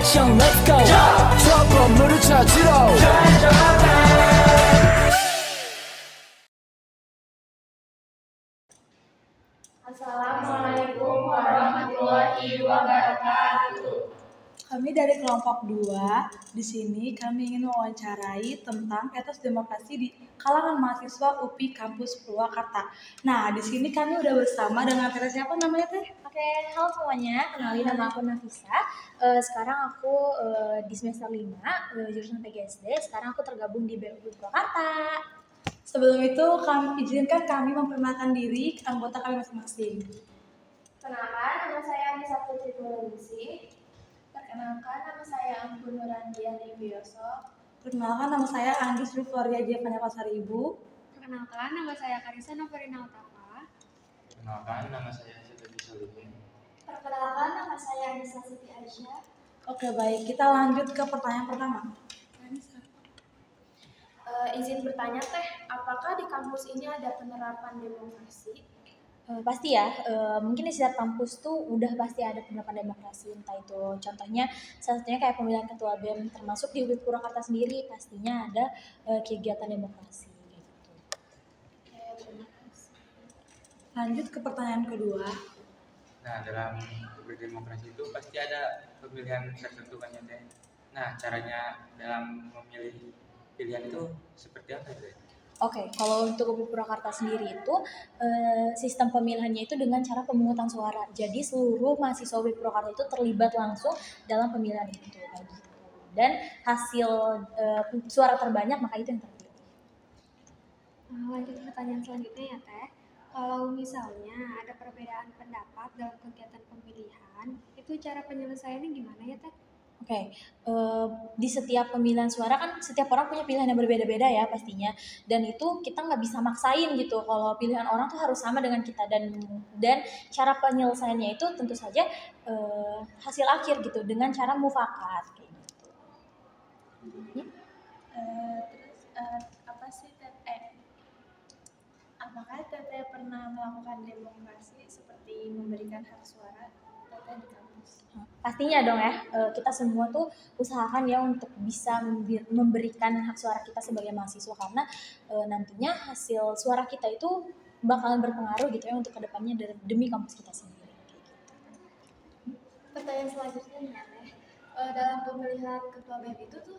action let's go 트러블을 찾으러 Assalamualaikum warahmatullahi wabarakatuh. Kami dari kelompok 2, di sini kami ingin mewawancarai tentang etos demokrasi di kalangan mahasiswa UPI Kampus Purwakarta. Nah, di sini kami udah bersama dengan Teh, siapa namanya Teh? Oke, halo semuanya. Kenalin, nama aku Nafisa. Sekarang aku di semester 5, jurusan PGSD. Sekarang aku tergabung di BUPI Purwakarta. Sebelum itu, izinkan kami memperkenalkan diri anggota kami masing-masing. Perkenalkan, nama saya Anissa Putri Purwningsih. Perkenalkan, nama saya Anggun Nurandiani Biyoso. Perkenalkan, nama saya Anggis Rufloria Jevanya Pasaribu. Perkenalkan, nama saya Karisa Noverina Utama. Perkenalkan, nama saya Siti Solihin. Perkenalkan, nama saya Anissa Siti Aisyah. Oke, baik. Kita lanjut ke pertanyaan pertama. Izin bertanya Teh, apakah di kampus ini ada penerapan demokrasi? Pasti ya, mungkin di setiap kampus tuh udah pasti ada penerapan demokrasi, entah itu contohnya salah satunya kayak pemilihan ketua BEM, termasuk di UPI Purwakarta sendiri pastinya ada kegiatan demokrasi gitu. Terima kasih. Lanjut ke pertanyaan kedua. Nah, dalam berdemokrasi itu pasti ada pemilihan tertentu kan ya Teh. Nah, caranya dalam memilih pilihan itu seperti apa Teh? Oke, kalau untuk UPI Purwakarta sendiri itu sistem pemilihannya itu dengan cara pemungutan suara. Jadi seluruh mahasiswa UPI Purwakarta itu terlibat langsung dalam pemilihan itu kayak gitu. Dan hasil suara terbanyak maka itu yang terpilih. Lanjut ke pertanyaan selanjutnya ya Teh. Kalau misalnya ada perbedaan pendapat dalam kegiatan pemilihan, itu cara penyelesaiannya gimana ya Teh? Oke, di setiap pemilihan suara kan setiap orang punya pilihan yang berbeda-beda ya pastinya, dan itu kita nggak bisa maksain gitu kalau pilihan orang tuh harus sama dengan kita, dan cara penyelesaiannya itu tentu saja hasil akhir gitu dengan cara mufakat kayak gitu. Apa sih Teteh? Apakah Teteh pernah melakukan demokrasi seperti memberikan hak suara Teteh di kampus? Pastinya dong ya, kita semua tuh usahakan ya untuk bisa memberikan hak suara kita sebagai mahasiswa, karena nantinya hasil suara kita itu bakalan berpengaruh gitu ya untuk kedepannya demi kampus kita sendiri. Pertanyaan selanjutnya nih ya Teh, dalam pemilihan ketua BEM itu tuh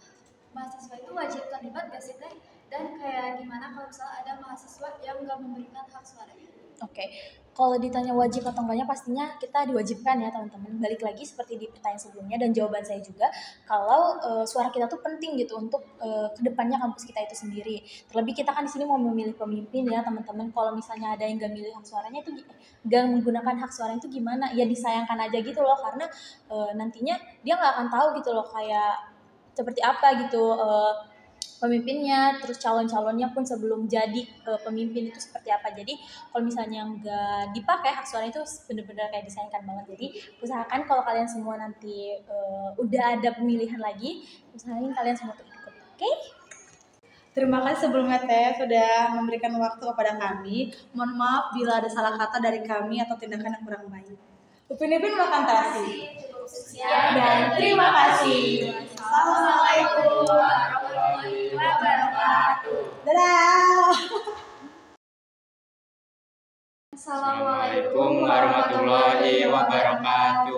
mahasiswa itu wajib terlibat gak sih Teh? Dan kayak gimana kalau misalnya ada mahasiswa yang nggak memberikan hak suaranya? Oke, kalau ditanya wajib atau enggaknya pastinya kita diwajibkan ya teman-teman. Balik lagi seperti di pertanyaan sebelumnya dan jawaban saya juga, kalau suara kita tuh penting gitu untuk kedepannya kampus kita itu sendiri. Terlebih kita kan di sini mau memilih pemimpin ya teman-teman. Kalau misalnya ada yang nggak milih hak suaranya itu nggak menggunakan hak suaranya itu gimana? Ya disayangkan aja gitu loh, karena nantinya dia nggak akan tahu gitu loh kayak seperti apa gitu pemimpinnya, terus calon-calonnya pun sebelum jadi pemimpin itu seperti apa. Jadi kalau misalnya nggak dipakai hak suara itu benar-benar kayak disayangkan banget. Jadi usahakan kalau kalian semua nanti udah ada pemilihan lagi, usahain kalian semua tuh ikut, oke? Terima kasih sebelumnya Teh sudah memberikan waktu kepada kami. Mohon maaf bila ada salah kata dari kami atau tindakan yang kurang baik. Upin Ipin Makantasi. Cukup sekian Dan terima kasih. Assalamualaikum warahmatullahi wabarakatuh. Dadah. Assalamualaikum warahmatullahi wabarakatuh.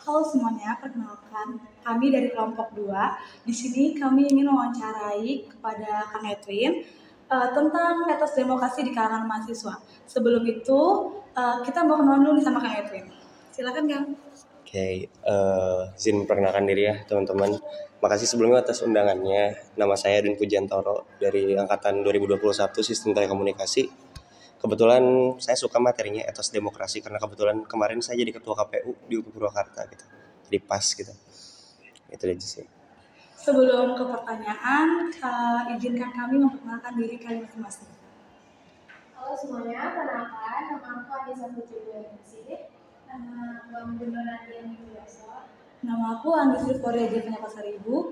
Halo semuanya, perkenalkan kami dari kelompok 2. Di sini kami ingin mewawancarai kepada Kang Edwin tentang etos demokrasi di kalangan mahasiswa. Sebelum itu, kita mau kenalan dulu sama Kang Edwin. Silakan Kang. Oke, izin perkenalkan diri ya teman-teman. Makasih sebelumnya atas undangannya. Nama saya Edwin Pujiantoro dari angkatan 2021 Sistem Telekomunikasi. Kebetulan saya suka materinya etos demokrasi karena kebetulan kemarin saya jadi ketua KPU di UPI Purwakarta gitu. Jadi pas gitu. Itu aja sih. Sebelum ke pertanyaan, izinkan kami memperkenalkan diri kalian masing-masing. Halo semuanya, kenalkan nama aku Anissa Putri Purwningsih. Nama aku Anggun Nurandiani Biyoso. Nama aku Anggis Rufloria Jevanya Pasaribu.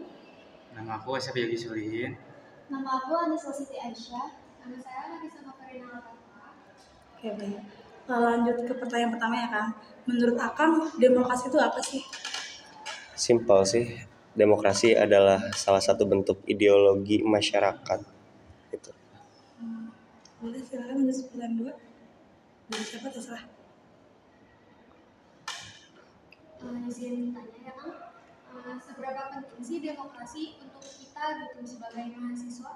Nama aku Siti Solihin. Nama aku Anissa Siti Aisyah. Nama saya Karisa Noverina Utama. Oke, baik. Lanjut ke pertanyaan pertama ya Kang. Menurut Akang, demokrasi itu apa sih? Simpel sih, demokrasi adalah salah satu bentuk ideologi masyarakat gitu. Boleh silakan lanjut pertanyaan 2. Dari siapa terserah. Izin tanya ya Kang, seberapa penting sih demokrasi untuk kita gitu sebagai mahasiswa?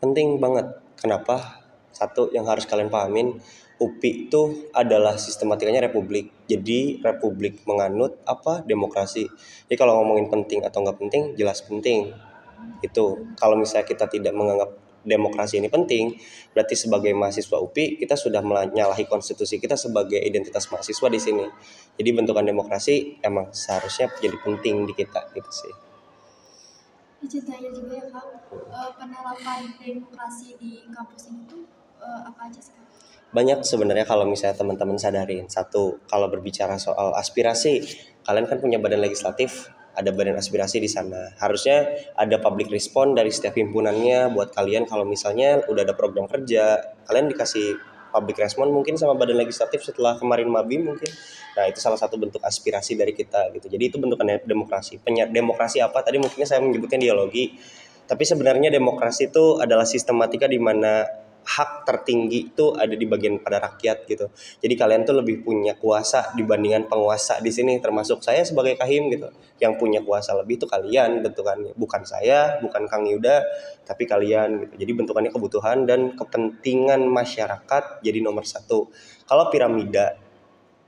Penting banget. Kenapa? Satu yang harus kalian pahamin, UPI itu adalah sistematikanya republik. Jadi republik menganut apa? Demokrasi. Jadi kalau ngomongin penting atau nggak penting, jelas penting. Itu kalau misalnya kita tidak menganggap demokrasi ini penting, berarti sebagai mahasiswa UPI kita sudah menyalahi konstitusi kita sebagai identitas mahasiswa di sini. Jadi bentukan demokrasi emang seharusnya jadi penting di kita gitu sih. Izin tanya juga ya Kang, penerapan demokrasi di kampus ini tuh apa aja sih Kang? Banyak sebenarnya kalau misalnya teman-teman sadarin. Satu, kalau berbicara soal aspirasi, kalian kan punya badan legislatif, ada badan aspirasi di sana. Harusnya ada public respon dari setiap himpunannya buat kalian kalau misalnya udah ada program kerja, kalian dikasih public respon mungkin sama badan legislatif setelah kemarin Mabim mungkin. Nah, itu salah satu bentuk aspirasi dari kita gitu. Jadi itu bentukan demokrasi. Demokrasi apa? Tadi mungkin saya menyebutkan dialogi. Tapi sebenarnya demokrasi itu adalah sistematika di mana hak tertinggi itu ada di bagian pada rakyat gitu. Jadi kalian tuh lebih punya kuasa dibandingkan penguasa di sini, termasuk saya sebagai Kahim gitu. Yang punya kuasa lebih itu kalian bentukannya, bukan saya, bukan Kang Yuda, tapi kalian gitu. Jadi bentukannya kebutuhan dan kepentingan masyarakat jadi nomor satu. Kalau piramida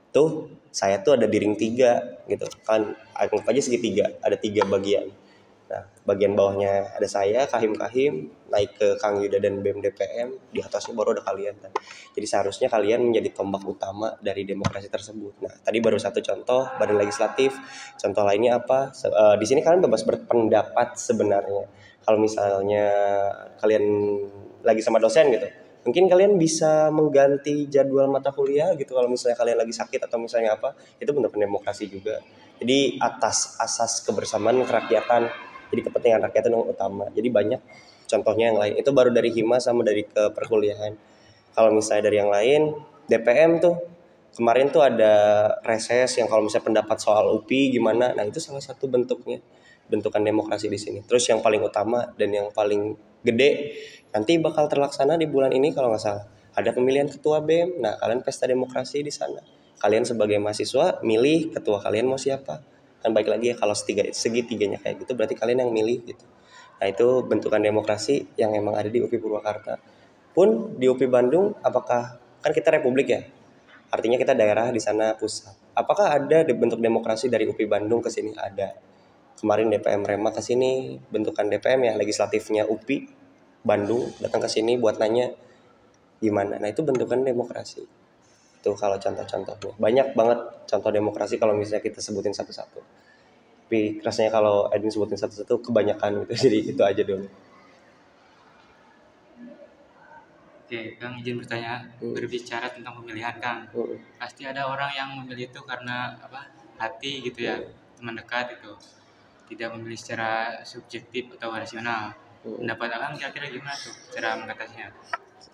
tuh saya tuh ada di ring 3 gitu kan, anggap aja segitiga, ada 3 bagian. Nah, bagian bawahnya ada saya, Kahim-Kahim, naik ke Kang Yuda dan BEM DPM, di atasnya baru ada kalian. Jadi seharusnya kalian menjadi tombak utama dari demokrasi tersebut. Nah, tadi baru satu contoh, badan legislatif. Contoh lainnya apa? Di sini kalian bebas berpendapat sebenarnya. Kalau misalnya kalian lagi sama dosen gitu, mungkin kalian bisa mengganti jadwal mata kuliah gitu kalau misalnya kalian lagi sakit atau misalnya apa, itu bentuk demokrasi juga. Jadi atas asas kebersamaan kerakyatan, jadi kepentingan rakyat itu yang utama. Jadi banyak contohnya yang lain, itu baru dari hima sama dari ke perkuliahan. Kalau misalnya dari yang lain, DPM tuh kemarin tuh ada reses yang kalau misalnya pendapat soal UPI gimana, nah itu salah satu bentuknya, bentukan demokrasi di sini. Terus yang paling utama dan yang paling gede nanti bakal terlaksana di bulan ini kalau nggak salah, ada pemilihan ketua BEM. Nah, kalian pesta demokrasi di sana. Kalian sebagai mahasiswa milih ketua kalian mau siapa. Kan baik lagi ya, kalau segitiganya kayak gitu berarti kalian yang milih gitu. Nah, itu bentukan demokrasi yang emang ada di UPI Purwakarta. Pun di UPI Bandung, apakah kan kita republik ya? Artinya kita daerah di sana pusat. Apakah ada bentuk demokrasi dari UPI Bandung ke sini? Ada. Kemarin DPM Rema ke sini, bentukan DPM ya, legislatifnya UPI Bandung datang ke sini buat nanya gimana. Nah, itu bentukan demokrasi. Itu kalau contoh-contohnya. Banyak banget contoh demokrasi kalau misalnya kita sebutin satu-satu. Tapi rasanya kalau Edwin sebutin satu-satu kebanyakan gitu. Jadi itu aja dulu. Oke, Kang izin bertanya, berbicara tentang pemilihan Kang. Pasti ada orang yang memilih itu karena apa? Hati gitu ya, teman dekat itu. Tidak memilih secara subjektif atau rasional. Pendapat Kang kira-kira gimana tuh cara mengatasinya?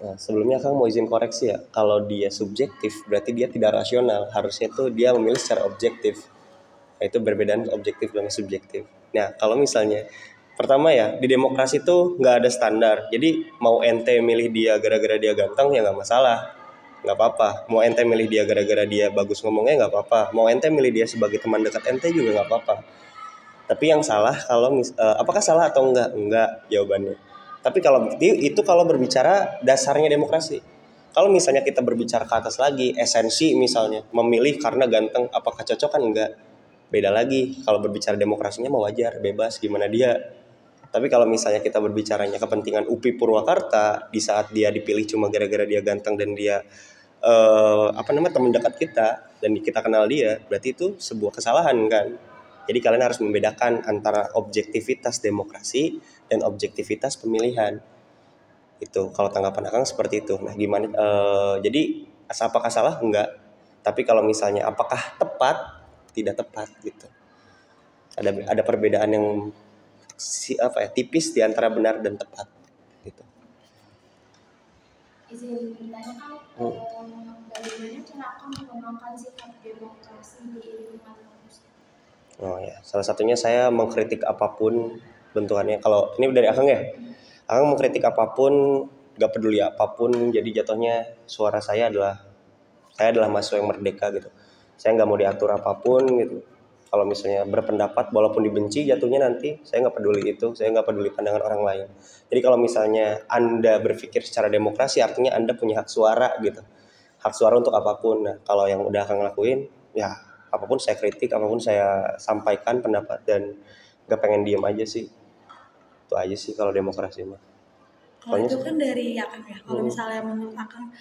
Nah, sebelumnya Kang mau izin koreksi ya. Kalau dia subjektif berarti dia tidak rasional. Harusnya tuh dia memilih secara objektif. Nah, itu perbedaan objektif dan subjektif. Nah, kalau misalnya pertama ya, di demokrasi tuh nggak ada standar. Jadi mau ente milih dia gara-gara dia ganteng ya nggak masalah, nggak apa-apa. Mau ente milih dia gara-gara dia bagus ngomongnya nggak apa-apa. Mau ente milih dia sebagai teman dekat ente juga nggak apa-apa. Tapi yang salah kalau apakah salah atau enggak jawabannya. Tapi kalau itu kalau berbicara dasarnya demokrasi. Kalau misalnya kita berbicara ke atas lagi, esensi misalnya memilih karena ganteng, apakah cocok kan enggak? Beda lagi. Kalau berbicara demokrasinya mau wajar, bebas gimana dia. Tapi kalau misalnya kita berbicaranya kepentingan UPI Purwakarta di saat dia dipilih cuma gara-gara dia ganteng dan dia teman dekat kita dan kita kenal dia, berarti itu sebuah kesalahan kan. Jadi kalian harus membedakan antara objektivitas demokrasi dan objektivitas pemilihan. Itu kalau tanggapan Akang seperti itu. Nah, gimana jadi apakah salah? Enggak. Tapi kalau misalnya apakah tepat? Tidak tepat gitu. Ada perbedaan yang tipis di antara benar dan tepat gitu. Izin bertanya Kang, bagaimana cara Kang mengembangkan sikap demokrasi di lingkungan kampus? Oh ya, salah satunya saya mengkritik apapun bentukannya. Kalau ini dari Akang ya, Akang mengkritik apapun, gak peduli apapun. Jadi jatuhnya suara saya adalah mahasiswa yang merdeka gitu. Saya nggak mau diatur apapun gitu. Kalau misalnya berpendapat, walaupun dibenci, jatuhnya nanti saya nggak peduli itu. Saya nggak peduli pandangan orang lain. Jadi kalau misalnya Anda berpikir secara demokrasi, artinya Anda punya hak suara gitu. Hak suara untuk apapun. Nah, kalau yang udah Akang lakuin, ya apapun saya kritik, apapun saya sampaikan pendapat dan gak pengen diem aja sih. Itu aja sih kalau demokrasi mah. Kalau itu kan dari Akang ya. Kalau misalnya menurut Akang,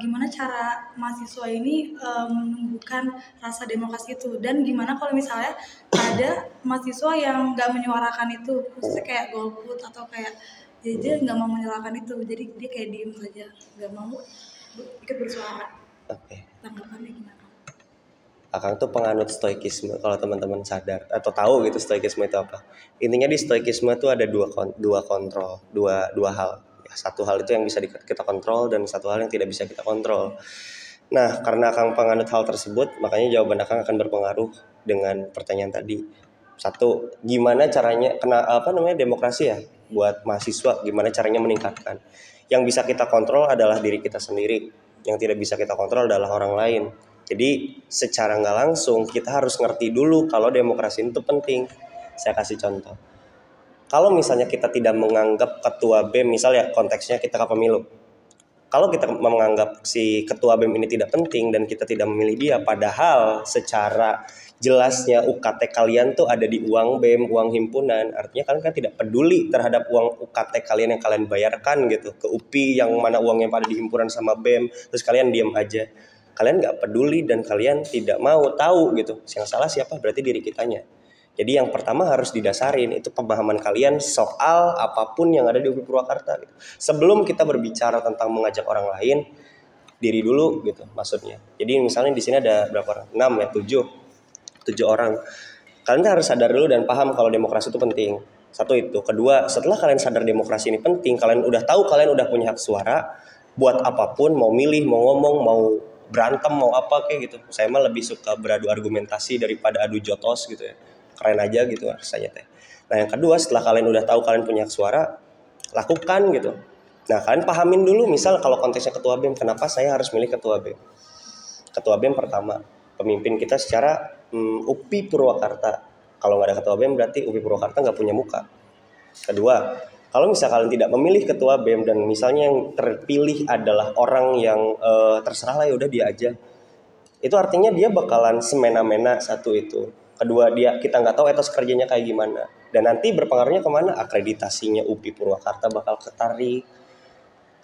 gimana cara mahasiswa ini menumbuhkan rasa demokrasi itu, dan gimana kalau misalnya ada mahasiswa yang nggak menyuarakan itu, khususnya kayak golput atau kayak dia nggak mau menyuarakan itu, jadi dia kayak diem saja, nggak mau ikut bersuara. Oke. Tanggapannya gimana? Akang tuh penganut stoikisme, kalau teman-teman sadar atau tahu gitu stoikisme itu apa. Intinya di stoikisme tuh ada dua hal. Ya, satu hal itu yang bisa kita kontrol dan satu hal yang tidak bisa kita kontrol. Nah, karena Akang penganut hal tersebut, makanya jawaban Akang akan berpengaruh dengan pertanyaan tadi. Satu, gimana caranya demokrasi ya buat mahasiswa, gimana caranya meningkatkan. Yang bisa kita kontrol adalah diri kita sendiri. Yang tidak bisa kita kontrol adalah orang lain. Jadi secara nggak langsung kita harus ngerti dulu kalau demokrasi itu penting. Saya kasih contoh. Kalau misalnya kita tidak menganggap ketua BEM, misalnya konteksnya kita ke pemilu. Kalau kita menganggap si ketua BEM ini tidak penting dan kita tidak memilih dia, padahal secara jelasnya UKT kalian tuh ada di uang BEM, uang himpunan, artinya kalian kan tidak peduli terhadap uang UKT kalian yang kalian bayarkan gitu ke UPI, yang mana uangnya pada di himpunan sama BEM, terus kalian diam aja. Kalian nggak peduli dan kalian tidak mau tahu gitu. Yang salah siapa? Berarti diri kitanya. Jadi yang pertama harus didasarin itu pemahaman kalian soal apapun yang ada di UPI Purwakarta gitu. Sebelum kita berbicara tentang mengajak orang lain, diri dulu gitu maksudnya. Jadi misalnya di sini ada berapa orang? 6 ya, 7 orang. Kalian harus sadar dulu dan paham kalau demokrasi itu penting. Satu itu. Kedua, setelah kalian sadar demokrasi ini penting, kalian udah tahu kalian udah punya hak suara, buat apapun, mau milih, mau ngomong, mau berantem, mau apa kayak gitu. Saya mah lebih suka beradu argumentasi daripada adu jotos gitu ya. Keren aja gitu rasanya teh. Nah yang kedua, setelah kalian udah tahu kalian punya hak suara, lakukan gitu. Nah kalian pahamin dulu, misal kalau konteksnya ketua BEM, kenapa saya harus milih ketua BEM? Ketua BEM pertama, pemimpin kita secara UPI Purwakarta. Kalau nggak ada ketua BEM berarti UPI Purwakarta nggak punya muka. Kedua, kalau misalnya kalian tidak memilih ketua BEM dan misalnya yang terpilih adalah orang yang terserah lah ya udah dia aja, itu artinya dia bakalan semena-mena. Satu itu. Kedua, kita nggak tahu etos kerjanya kayak gimana, dan nanti berpengaruhnya kemana? Akreditasinya UPI Purwakarta bakal ketarik.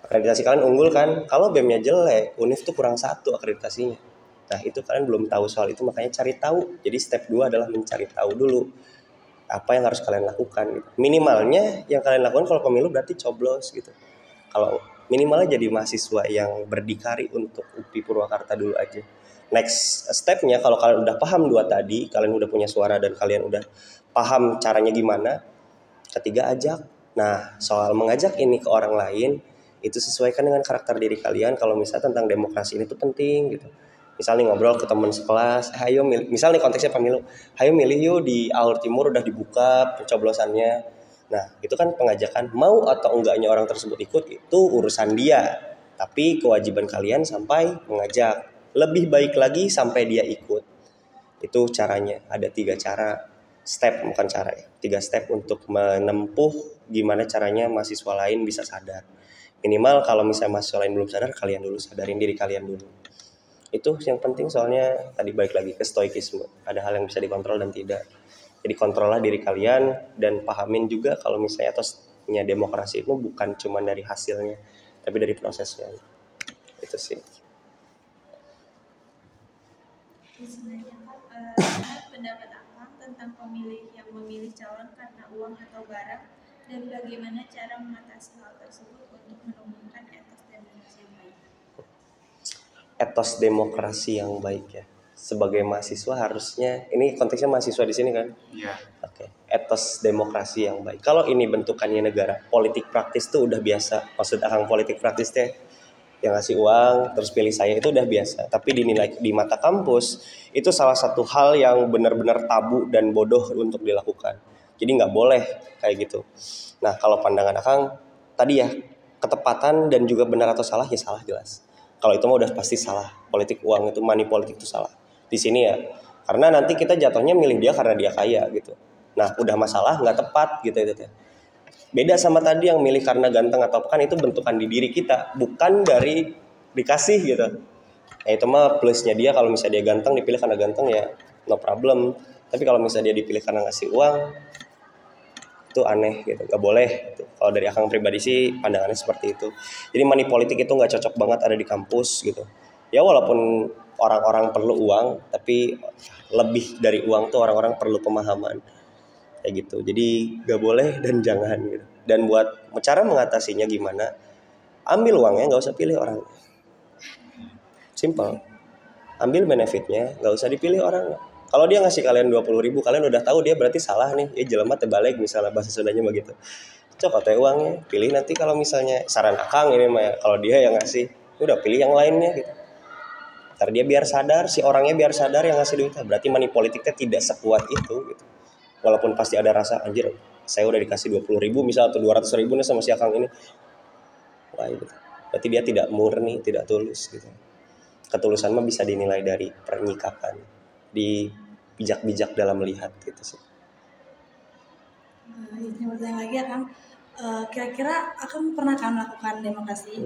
Akreditasi kalian unggul kan? Kalau BEM-nya jelek, UNIF tuh kurang 1 akreditasinya. Nah itu kalian belum tahu soal itu, makanya cari tahu. Jadi step 2 adalah mencari tahu dulu apa yang harus kalian lakukan gitu. Minimalnya yang kalian lakukan kalau pemilu berarti coblos gitu. Kalau minimalnya jadi mahasiswa yang berdikari untuk UPI Purwakarta dulu aja. Next stepnya, kalau kalian udah paham 2 tadi, kalian udah punya suara dan kalian udah paham caranya gimana, ketiga ajak. Nah soal mengajak ini ke orang lain, itu sesuaikan dengan karakter diri kalian. Kalau misalnya tentang demokrasi ini tuh penting gitu. Misalnya ngobrol ke teman sekelas, ayo milih, misalnya konteksnya pemilu, ayo milih yuk di Alur Timur udah dibuka pencoblosannya. Nah itu kan pengajakan, mau atau enggaknya orang tersebut ikut itu urusan dia, tapi kewajiban kalian sampai mengajak. Lebih baik lagi sampai dia ikut. Itu caranya, ada 3 cara, step bukan cara ya, 3 step untuk menempuh gimana caranya mahasiswa lain bisa sadar. Minimal kalau misalnya mahasiswa lain belum sadar, kalian dulu sadarin diri kalian dulu. Itu yang penting, soalnya tadi balik lagi ke stoikisme. Ada hal yang bisa dikontrol dan tidak. Jadi kontrollah diri kalian dan pahamin juga kalau misalnya etosnya demokrasi itu bukan cuma dari hasilnya, tapi dari prosesnya. Itu sih. Sebenarnya pendapat Akang tentang pemilih yang memilih calon karena uang atau barang, dan bagaimana cara mengatasi hal tersebut untuk menumbuhkan etos demokrasi yang baik. Etos demokrasi yang baik ya. Sebagai mahasiswa harusnya, ini konteksnya mahasiswa di sini kan? Iya. Oke. Etos demokrasi yang baik. Kalau ini bentukannya negara, politik praktis tuh udah biasa. Maksud Akang politik praktis teh, yang ngasih uang terus pilih saya itu udah biasa. Tapi dinilai di mata kampus itu salah satu hal yang benar-benar tabu dan bodoh untuk dilakukan. Jadi nggak boleh kayak gitu. Nah kalau pandangan Akang tadi ya, ketepatan dan juga benar atau salah ya salah jelas. Kalau itu mah udah pasti salah. Politik uang itu, money politik itu salah. Di sini ya, karena nanti kita jatuhnya milih dia karena dia kaya gitu. Nah udah masalah nggak tepat gitu itu. Beda sama tadi yang milih karena ganteng atau apa, kan itu bentukan di diri kita, bukan dari dikasih gitu. Ya itu mah plusnya dia, kalau misalnya dia ganteng dipilih karena ganteng ya no problem. Tapi kalau misalnya dia dipilih karena ngasih uang itu aneh gitu, nggak boleh gitu. Kalau dari Akang pribadi sih pandangannya seperti itu. Jadi money politik itu nggak cocok banget ada di kampus gitu. Ya walaupun orang-orang perlu uang, tapi lebih dari uang tuh orang-orang perlu pemahaman kayak gitu. Jadi nggak boleh dan jangan gitu. Dan buat cara mengatasinya gimana? Ambil uangnya, nggak usah pilih orang. Simple. Ambil benefitnya, nggak usah dipilih orang. Kalau dia ngasih kalian 20.000, kalian udah tahu dia berarti salah nih. Ya jelema terbalik misalnya bahasa Sundanya begitu. Cokot teh uangnya, pilih nanti kalau misalnya saran Akang ini mah ya, kalau dia yang ngasih, udah pilih yang lainnya gitu. Ntar dia biar sadar, si orangnya biar sadar yang ngasih duitnya. Berarti money politiknya tidak sekuat itu gitu. Walaupun pasti ada rasa anjir, saya udah dikasih 20.000 misal atau 200.000 nih sama si Akang ini. Wah gitu. Berarti dia tidak murni, tidak tulus gitu. Ketulusan mah bisa dinilai dari penyikapan, di bijak-bijak dalam melihat gitu sih. Ini pertanyaan lagi ya Kang. Kira-kira Akang pernah kan melakukan demokrasi?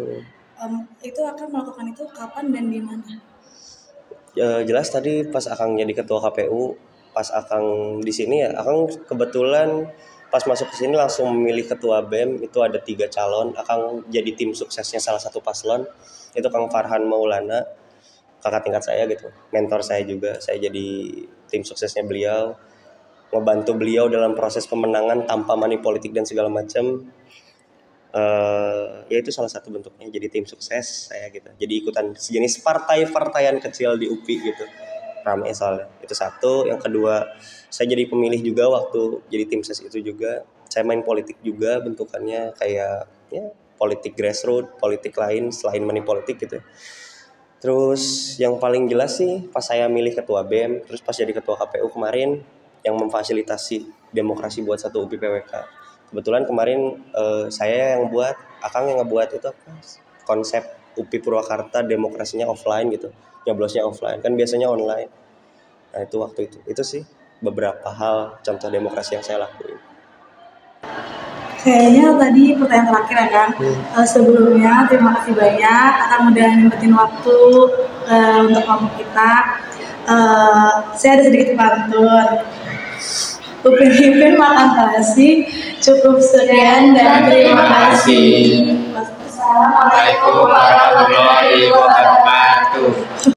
Itu Akang melakukan itu kapan dan di mana? Jelas tadi pas Akang jadi ketua KPU, pas Akang di sini ya, Akang kebetulan pas masuk ke sini langsung memilih ketua BEM. Itu ada 3 calon. Akang jadi tim suksesnya salah satu paslon. Itu Kang Farhan Maulana, kakak tingkat saya gitu, mentor saya juga. Saya jadi tim suksesnya beliau, ngebantu beliau dalam proses pemenangan tanpa money politik dan segala macam. Ya itu salah satu bentuknya jadi tim sukses saya gitu. Jadi ikutan sejenis partai-partaian kecil di UPI gitu, ramai soalnya. Itu satu. Yang kedua, saya jadi pemilih juga waktu jadi tim ses itu juga. Saya main politik juga, bentukannya kayak ya politik grassroots, politik lain selain money politik gitu. Terus yang paling jelas sih pas saya milih ketua BEM, terus pas jadi ketua KPU kemarin yang memfasilitasi demokrasi buat satu UPI PWK. Kebetulan kemarin saya yang buat, Akang yang ngebuat itu apa? Konsep UPI Purwakarta demokrasinya offline gitu, nyoblosnya offline, kan biasanya online. Nah itu waktu itu sih beberapa hal contoh demokrasi yang saya lakuin. Kayaknya tadi pertanyaan terakhir ya Kang. Sebelumnya terima kasih banyak Akang udah nyempetin waktu untuk kelompok kita. Saya ada sedikit pantun. Upin-ipin makan terasi, cukup sekian dan terima kasih. Assalamualaikum warahmatullahi wabarakatuh.